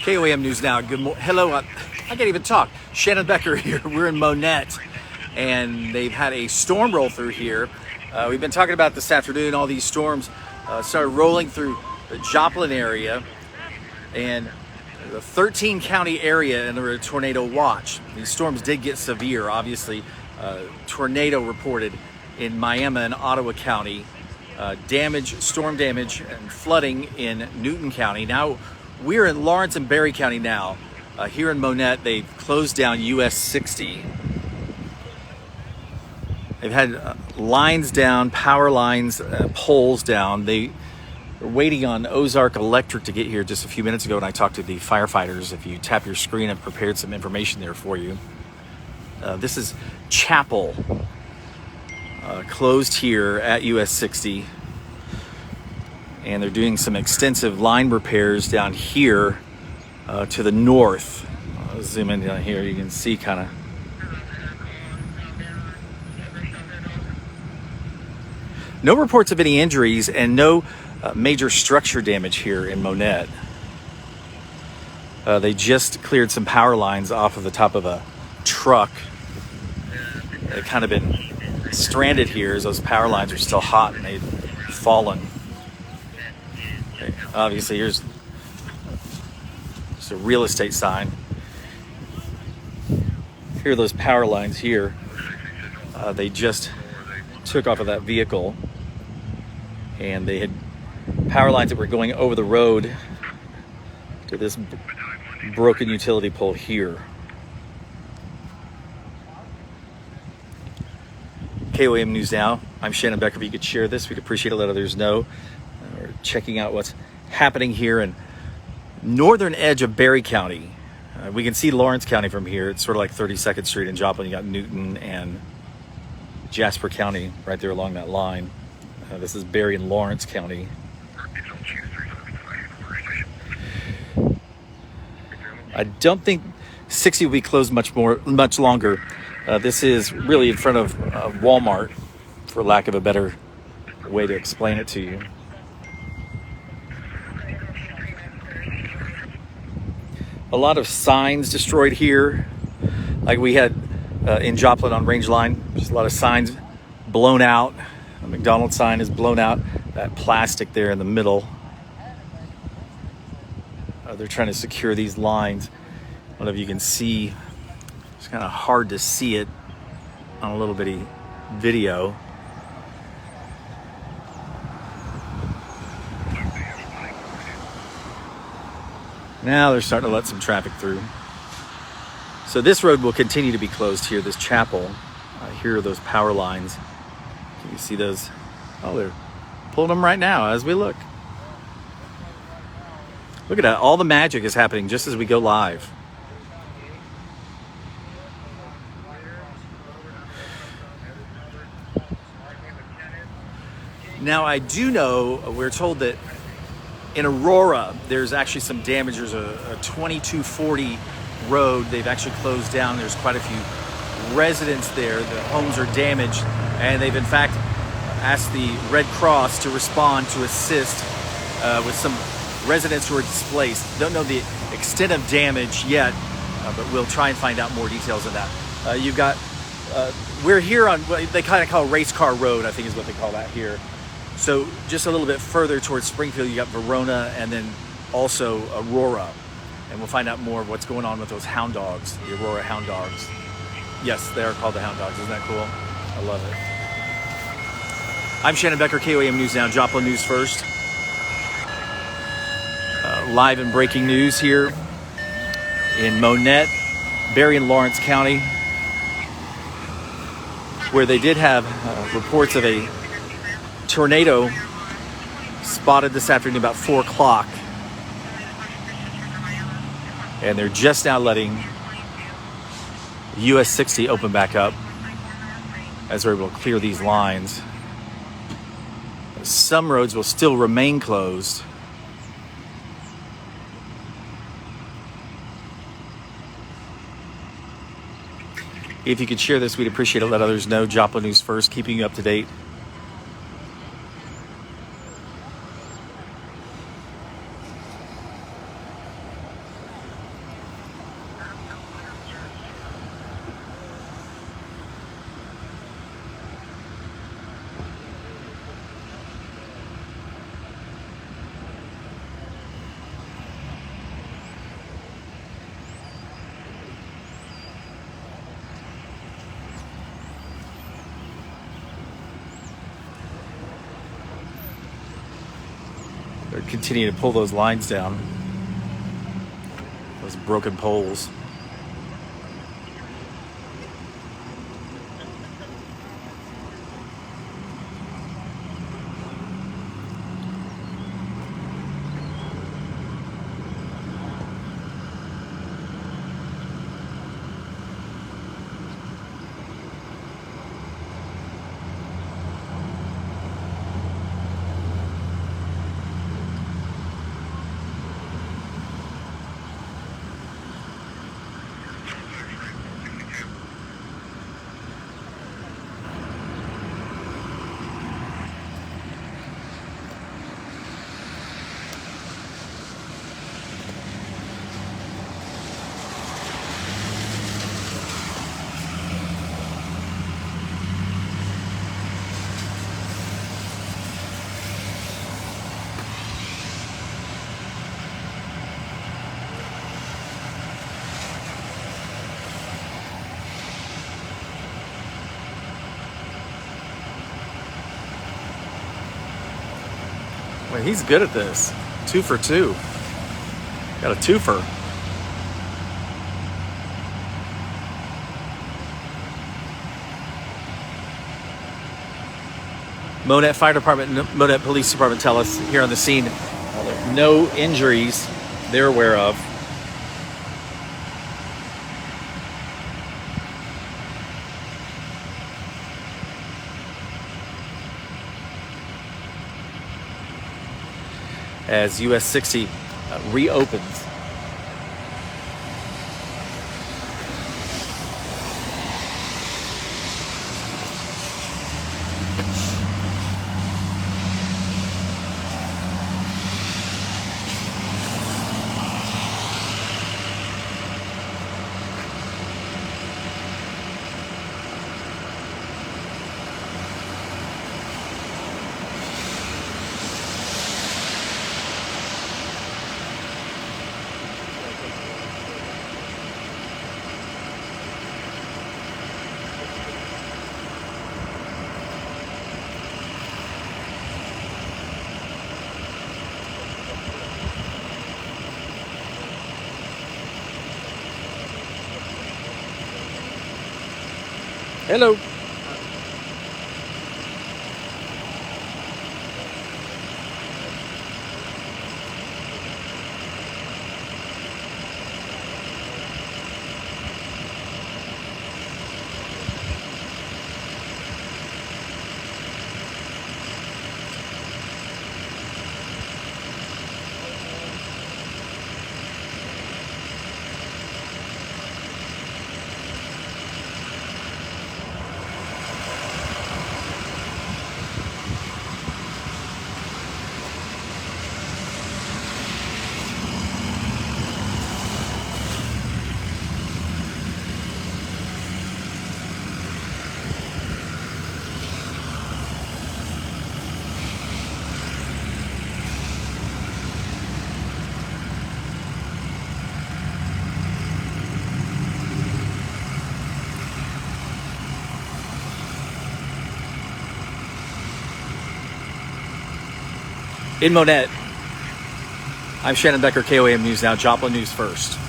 KOAM News Now. Good morning. Hello. I can't even talk. Shannon Becker here. We're in Monett, and they've had a storm roll through here. We've been talking about this afternoon. All these storms started rolling through the Joplin area and the 13 county area under a tornado watch. These storms did get severe. Obviously, tornado reported in Miami and Ottawa County. Storm damage and flooding in Newton County. Now we're in Lawrence and Berry County now. Here in Monett, they've closed down US 60. They've had lines down, power lines, poles down. They were waiting on Ozark Electric to get here just a few minutes ago, and I talked to the firefighters. If you tap your screen, I've prepared some information there for you. This is Chapel, closed here at US 60. And they're doing some extensive line repairs down here to the north. I'll zoom in down here. You can see kind of. No reports of any injuries and no major structure damage here in Monett. They just cleared some power lines off of the top of a truck. They've kind of been stranded here as those power lines are still hot and they've fallen. Obviously, here's a real estate sign. Here are those power lines here. They just took off of that vehicle, and they had power lines that were going over the road to this broken utility pole here. KOAM News Now. I'm Shannon Becker. If you could share this, we'd appreciate it. Let others know. We're checking out what's happening here in northern edge of Berry County. We can see Lawrence County from here. It's sort of like 32nd Street in Joplin. You got Newton and Jasper County right there along that line. This is Berry and Lawrence County. I don't think 60 will be closed much longer. This is really in front of Walmart, for lack of a better way to explain it to you. A lot of signs destroyed here, like we had in Joplin on Range Line. Just a lot of signs blown out. A McDonald's sign is blown out. That plastic there in the middle. They're trying to secure these lines. I don't know if you can see. It's kind of hard to see it on a little bitty video. Now they're starting to let some traffic through. So this road will continue to be closed here, this Chapel. Here are those power lines. Can you see those? Oh, they're pulling them right now as we look. Look at that. All the magic is happening just as we go live. Now, I do know, we're told that in Aurora, there's actually some damage. There's a 2240 road they've actually closed down. There's quite a few residents there. The homes are damaged, and they've in fact asked the Red Cross to respond to assist with some residents who are displaced. Don't know the extent of damage yet, but we'll try and find out more details of that. You've got, we're here on what they kind of call Race Car Road, I think is what they call that here. So just a little bit further towards Springfield, you got Verona and then also Aurora. And we'll find out more of what's going on with those hound dogs, the Aurora hound dogs. Yes, they are called the hound dogs. Isn't that cool? I love it. I'm Shannon Becker, KOAM News Now, Joplin News First. Live and breaking news here in Monett, Berry and Lawrence County, where they did have reports of a tornado spotted this afternoon about 4 o'clock. And they're just now letting US 60 open back up as they're able to clear these lines. Some roads will still remain closed. If you could share this, we'd appreciate it. Let others know. Joplin News First, keeping you up to date. They're continuing to pull those lines down, those broken poles. Well, he's good at this. 2 for 2. Got a twofer. Monett Fire Department, Monett Police Department tell us here on the scene, no injuries they're aware of. As US 60 reopens. Hello. In Monett, I'm Shannon Becker, KOAM News Now, Joplin News First.